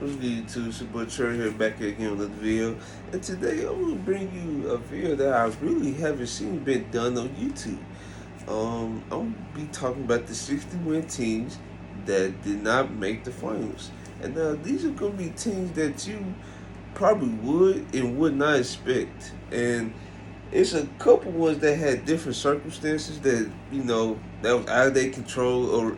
What's good, YouTube? It's your boy Trey here back again with another video. And today I'm going to bring you a video that I really haven't seen been done on YouTube. I'm going to be talking about the 60-win teams that did not make the finals. And now these are going to be teams that you probably would and would not expect. And it's a couple ones that had different circumstances that, that was out of their control or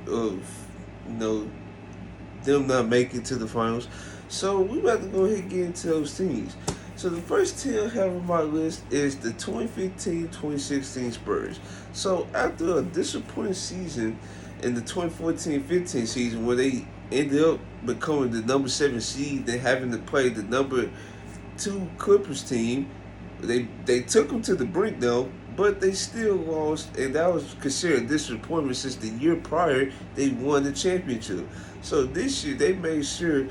them not making to the finals. So we about to go ahead and get into those teams. So the first team I have on my list is the 2015-2016 Spurs. So after a disappointing season in the 2014-15 season where they ended up becoming the number 7 seed and having to play the number 2 Clippers team, they took them to the brink though, but they still lost, and that was considered a disappointment since the year prior they won the championship. So this year they made sure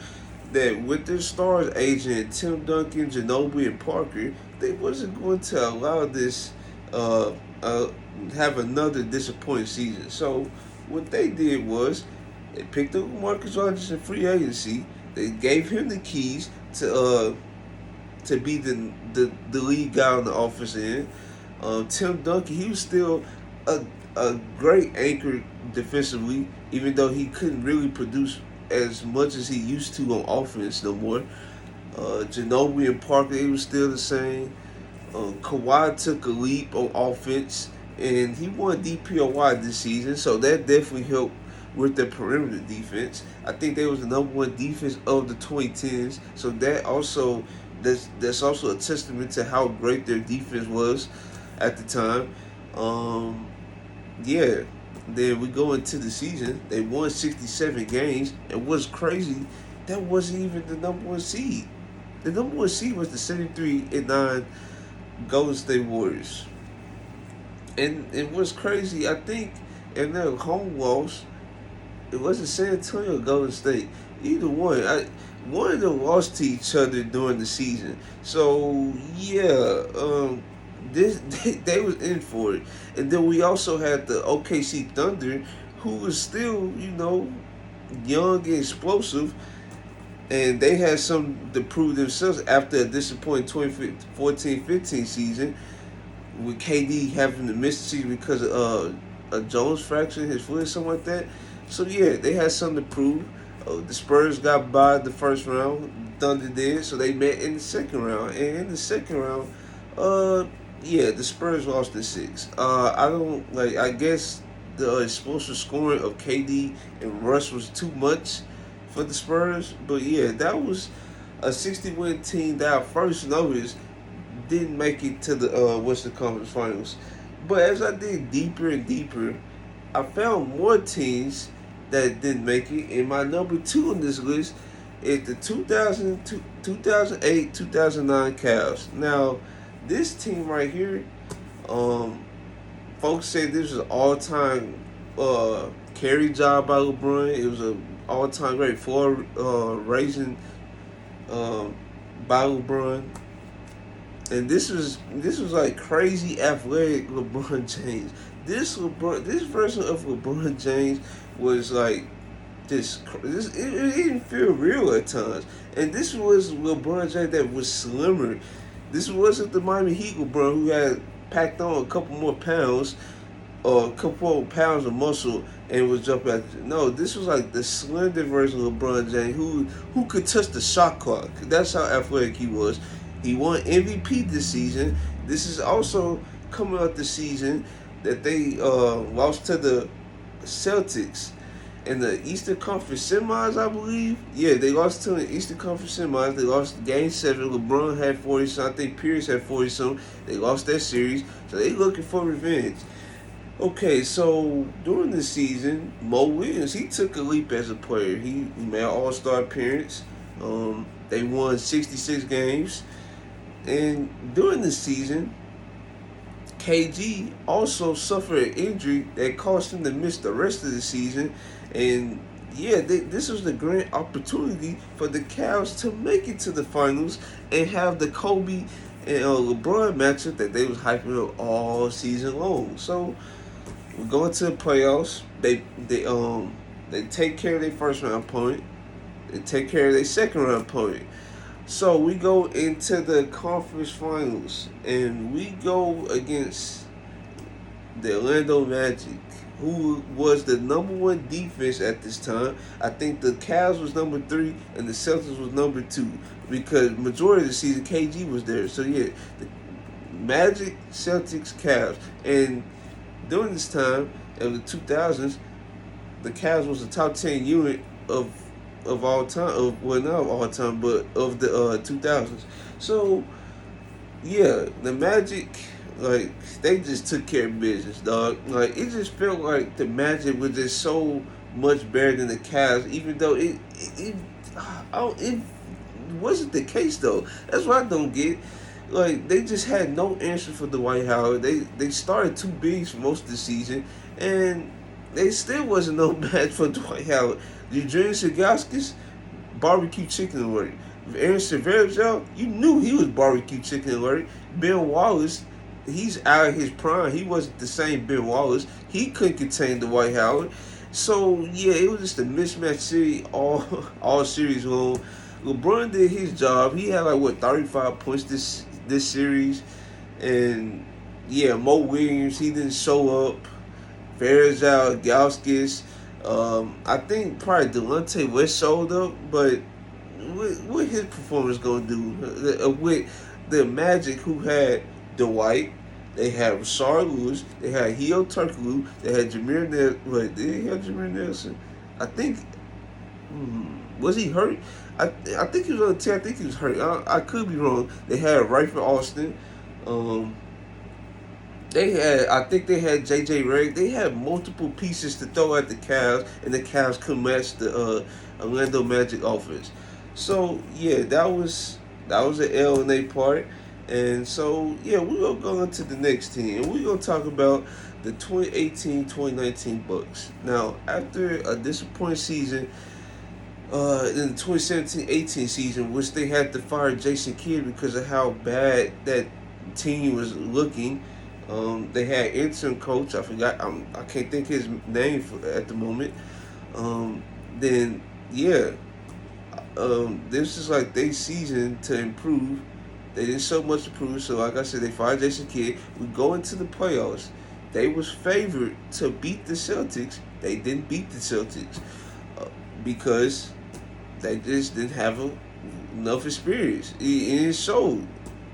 that with their stars agent Tim Duncan, Ginobili, and Parker, they wasn't going to allow this have another disappointing season. So what they did was they picked up Marcus Rodgers in free agency. They gave him the keys to be the lead guy on the offense end. Tim Duncan, he was still a great anchor defensively, even though he couldn't really produce as much as he used to on offense no more. Ginobili and Parker, they was still the same. Kawhi took a leap on offense, and he won DPOY this season, so that definitely helped with the perimeter defense. I think they was the number 1 defense of the 2010s, so that's also a testament to how great their defense was at the time. Then we go into the season. They won 67 games, and what's crazy, that wasn't even the number 1 seed. The number 1 seed was the 73-9 Golden State Warriors. And what's crazy, I think in their home loss, it wasn't San Antonio or Golden State. Either one. One of them lost to each other during the season. So they was in for it. And then we also had the OKC Thunder, who was still, young and explosive. And they had something to prove themselves after a disappointing 2014-15 season, with KD having to miss the season because of a Jones fracture in his foot or something like that. So they had something to prove. The Spurs got by the first round, Thunder did, so they met in the second round. And in the second round, the Spurs lost in 6. I guess the explosive scoring of KD and Russ was too much for the Spurs. But that was a 60-win team that I first noticed didn't make it to the Western Conference Finals. But as I dig deeper and deeper, I found more teams that didn't make it. And my number 2 on this list is the 2008-2009 Cavs. Now, this team right here, folks say this was an all-time carry job by LeBron. It was an all-time great floor raising by LeBron. And this was like crazy athletic LeBron James. This version of LeBron James was like it didn't feel real at times. And this was LeBron James that was slimmer. This wasn't the Miami Heat LeBron who had packed on a couple more pounds or a couple more pounds of muscle and was jumping out. No, this was like the slender version of LeBron James who could touch the shot clock. That's how athletic he was. He won MVP this season. This is also coming out the season that they lost to the Celtics in the Eastern Conference Semis, I believe. They lost to the Eastern Conference Semis. They lost Game 7. LeBron had 40-some. I think Pierce had 40-some. They lost that series. So they looking for revenge. Okay, so during the season, Mo Williams, he took a leap as a player. He made an all-star appearance. They won 66 games. And during the season, KG also suffered an injury that caused him to miss the rest of the season. And this was the grand opportunity for the Cavs to make it to the finals and have the Kobe and LeBron matchup that they was hyping up all season long. So we're going to the playoffs. They take care of their first round opponent. and take care of their second round opponent. So we go into the conference finals, and we go against the Orlando Magic, who was the number one defense at this time. I think the Cavs was number 3 and the Celtics was number 2 because majority of the season KG was there. So yeah, the Magic, Celtics, Cavs, and during this time of the 2000s, the Cavs was the top 10 unit of all time. Of well, not of all time, but of the 2000s. So yeah, the Magic, like, they just took care of business, dog. Like, it just felt like the Magic was just so much better than the Cavs, even though it wasn't the case though. That's what I don't get. Like, they just had no answer for Dwight Howard. They started two bigs for most of the season, and they still wasn't no match for Dwight Howard. Eugene Segaskis, barbecue chicken alert. Aaron Severino, you knew he was barbecue chicken alert. Ben Wallace, he's out of his prime. He wasn't the same Ben Wallace. He couldn't contain Dwight Howard. So yeah, it was just a mismatch series all series long. LeBron did his job. He had like what 35 points this series, and yeah, Mo Williams, he didn't show up. Farazal, Gauskas, I think probably Delonte West showed up, but what his performance gonna do with the Magic, who had Dwight, they had Rashard Lewis, they had Heo Turkoglu, they had Jameer Nelson. Wait, did he have Jameer Nelson? I think. Was he hurt? I think he was on the team. I think he was hurt. I could be wrong. They had Rayford Austin. Um, I think they had J.J. Redick. They had multiple pieces to throw at the Cavs, and the Cavs could match the Orlando Magic offense. So yeah, that was an L in their part. And so yeah, we're gonna go into the next team, and we're gonna talk about the 2018-2019 Bucks. Now, after a disappointing season in the 2017-18 season, which they had to fire Jason Kidd because of how bad that team was looking. They had interim coach. I forgot. I can't think his name at the moment. Then yeah, this is like their season to improve. They didn't show much to prove. So like I said, they fired Jason Kidd. We go into the playoffs. They was favored to beat the Celtics. They didn't beat the Celtics because they just didn't have enough experience. It showed.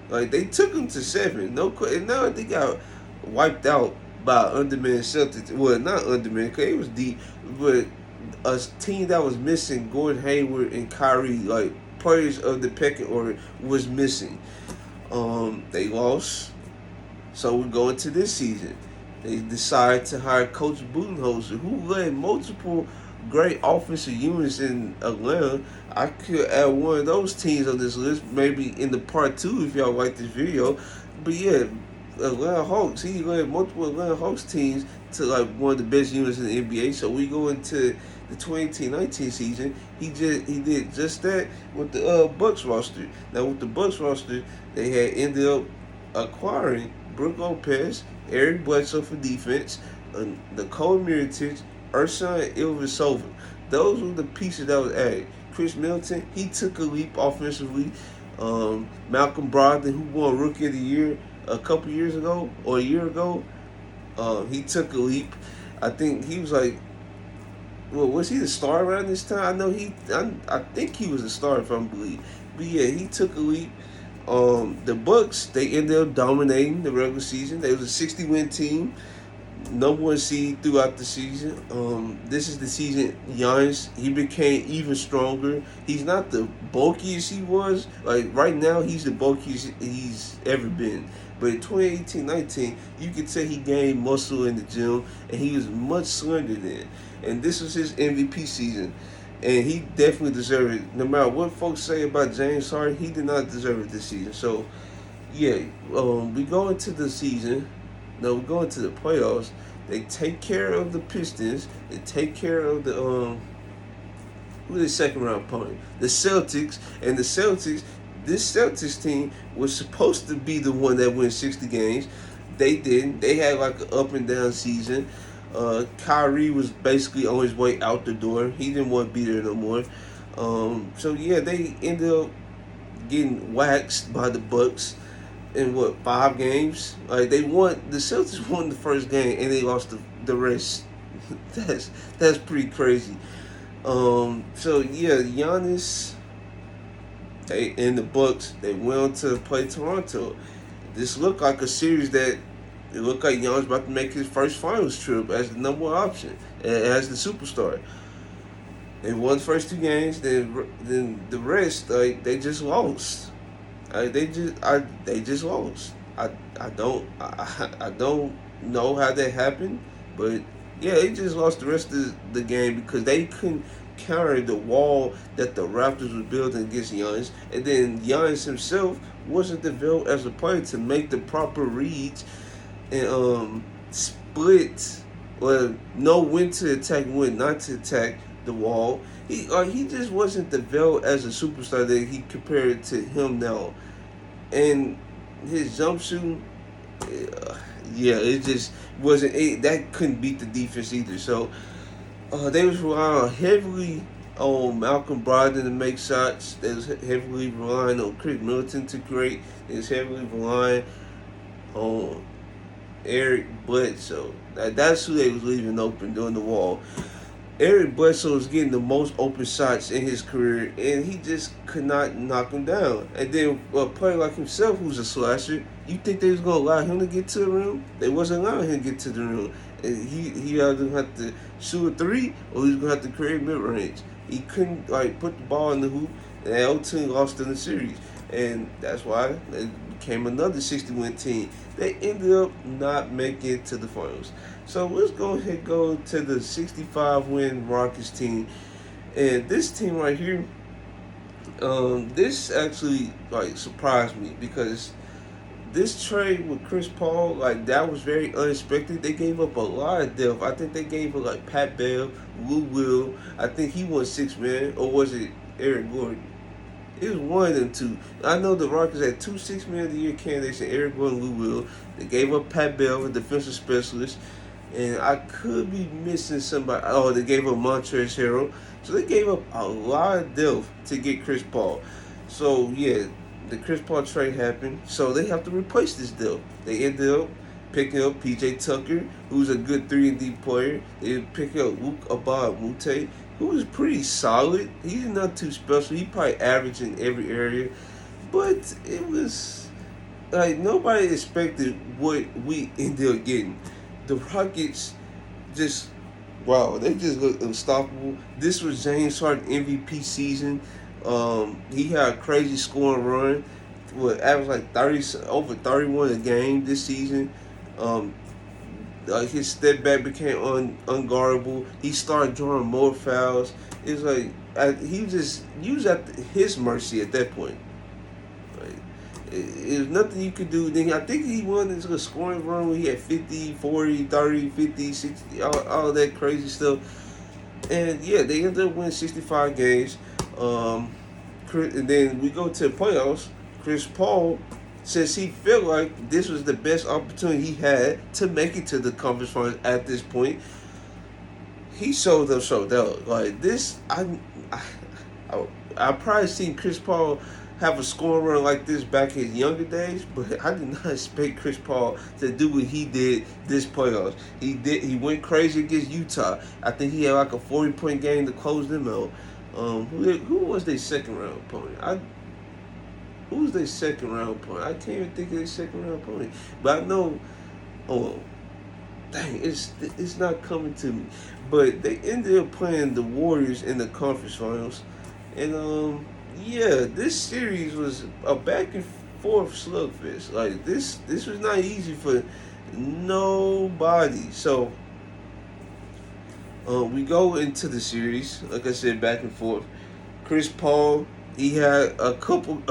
Like, they took them to 7. No, and now they got wiped out by undermanned Celtics. Well, not undermanned, because it was deep, but a team that was missing Gordon Hayward and Kyrie, like, players of the pecking order, was missing. They lost. So we go into this season. They decided to hire Coach Budenholzer, who led multiple great offensive units in Atlanta. I could add one of those teams on this list, maybe in the part 2 if y'all like this video. But yeah, Atlanta Hawks, he led multiple Atlanta Hawks teams to like one of the best units in the NBA. So we go into the 2018-19 season. He did just that with the Bucks roster. Now with the Bucks roster, they had ended up acquiring Brook Lopez, Eric Bledsoe for defense, Nicole Mirotic, Ersan Ilyasova. Those were the pieces that was added. Chris Middleton, he took a leap offensively. Malcolm Brogdon, who won Rookie of the Year a couple years ago or a year ago, he took a leap. I think he was like, well, was he the star around this time? I know I think he was a star if I'm believe. But yeah, he took a leap. The Bucks, they ended up dominating the regular season. They was a 60-win team, number 1 seed throughout the season. This is the season Giannis, he became even stronger. He's not the bulkiest he was. Like right now, he's the bulkiest he's ever been. But in 2018-19, you could tell he gained muscle in the gym, and he was much slender then. And this was his MVP season. And he definitely deserved it. No matter what folks say about James Harden, he did not deserve it this season. So, yeah, we go into the season. No, we go into the playoffs. They take care of the Pistons. They take care of the who is the second round opponent? The Celtics. And the Celtics, this Celtics team was supposed to be the one that wins 60 games. They didn't. They had like an up and down season. Kyrie was basically on his way out the door. He didn't want to be there no more. So yeah, they ended up getting waxed by the Bucks in what 5 games. Like they won, the Celtics won the first game and they lost the rest. that's that's pretty crazy. So yeah, Giannis they and the Bucks they went on to play Toronto. This looked like a series that it looked like Giannis about to make his first finals trip as the number one option, as the superstar. They won the first 2 games, then the rest like they just lost. They just lost. I don't know how that happened, but yeah, they just lost the rest of the game because they couldn't counter the wall that the Raptors were building against Giannis, and then Giannis himself wasn't developed as a player to make the proper reads and split or know when to attack and when not to attack the wall. He just wasn't developed as a superstar that he compared to him now, and his jump shooting, yeah, it just wasn't that couldn't beat the defense either. So they was relying heavily on Malcolm Brogdon to make shots. They was heavily relying on Chris Middleton to create. They was heavily relying on Eric Bledsoe. That's who they was leaving open during the wall. Eric Bledsoe was getting the most open shots in his career, and he just could not knock him down. And then a player like himself, who's a slasher, you think they was gonna allow him to get to the rim? They wasn't allowing him to get to the rim. And he either had to shoot a three or he was gonna have to create mid range. He couldn't like put the ball in the hoop, and that team lost in the series. And that's why it became another 60-win team. They ended up not making it to the finals. So let's go ahead and go to the 65-win Rockets team. And this team right here, this actually like surprised me because this trade with Chris Paul, like that was very unexpected. They gave up a lot of depth. I think they gave up like Pat Bev, Lou Will. I think he was 6 man, or was it Eric Gordon? It was one of them two. I know the Rockets had 2 6-man of the year candidates, and Eric Gordon, Lou Will. They gave up Pat Bev, a defensive specialist, and I could be missing somebody. Oh, they gave up Montrezl Harrell. So they gave up a lot of depth to get Chris Paul. So yeah, the Chris Paul trade happened. So they have to replace this depth. They ended up picking up PJ Tucker, who's a good 3-and-D player. They picked up Luke Abad-Mute, who was pretty solid. He's not too special. He probably averaged in every area. But it was like nobody expected what we ended up getting. The Rockets just wow, they just looked unstoppable. This was James Harden MVP season. He had a crazy scoring run. What averaged like 30 over 31 a game this season. Um, his step back became unguardable. He started drawing more fouls. It's like he was at his mercy at that point. Like, it was nothing you could do. Then I think he won into a scoring run where he had 50, 40, 30, 50, 60, all that crazy stuff. And yeah, they ended up winning 65 games. And then we go to the playoffs. Chris Paul says he felt like this was the best opportunity he had to make it to the conference finals at this point. He showed out. Like this, I probably seen Chris Paul have a scoring run like this back in his younger days, but I did not expect Chris Paul to do what he did this playoffs. He went crazy against Utah. I think he had like a 40-point game to close them out. Who was their second round opponent? Who was their second round opponent? I can't even think of their second round opponent. But I know, oh, dang, it's not coming to me. But they ended up playing the Warriors in the conference finals. And yeah, this series was a back and forth slugfest. Like this was not easy for nobody. So we go into the series, like I said, back and forth. Chris Paul, he had a couple.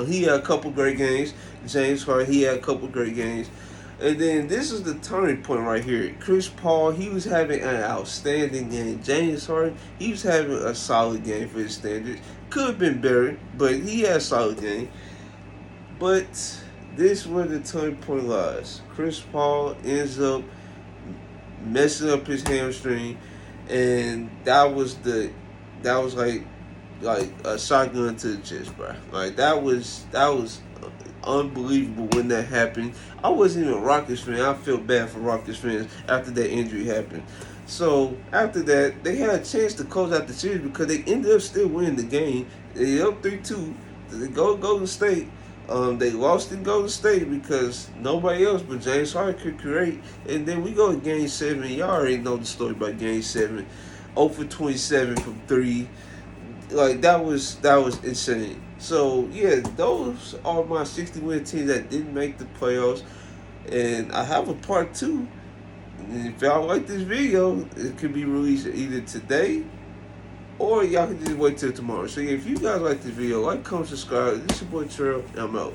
He had a couple great games. James Harden, he had a couple great games. And then this is the turning point right here. Chris Paul, he was having an outstanding game. James Harden, he was having a solid game for his standards. Could have been better, but he had a solid game. But this is where the turning point lies. Chris Paul ends up messing up his hamstring, and that was like like a shotgun to the chest, bro. Like that was unbelievable when that happened. I wasn't even a Rockets fan. I felt bad for Rockets fans after that injury happened. So after that, they had a chance to close out the series because they ended up still winning the game. They up 3-2. They go Golden State. They lost in Golden State because nobody else but James Harden could create. And then we go to Game 7. Y'all already know the story about Game 7. 0 for 27 from 3. Like that was insane. So yeah, those are my 60-win teams that didn't make the playoffs, and I have a part two. And if y'all like this video, it could be released either today or y'all can just wait till tomorrow. So yeah, if you guys like this video, like, comment, subscribe. This is your boy Trail, and I'm out.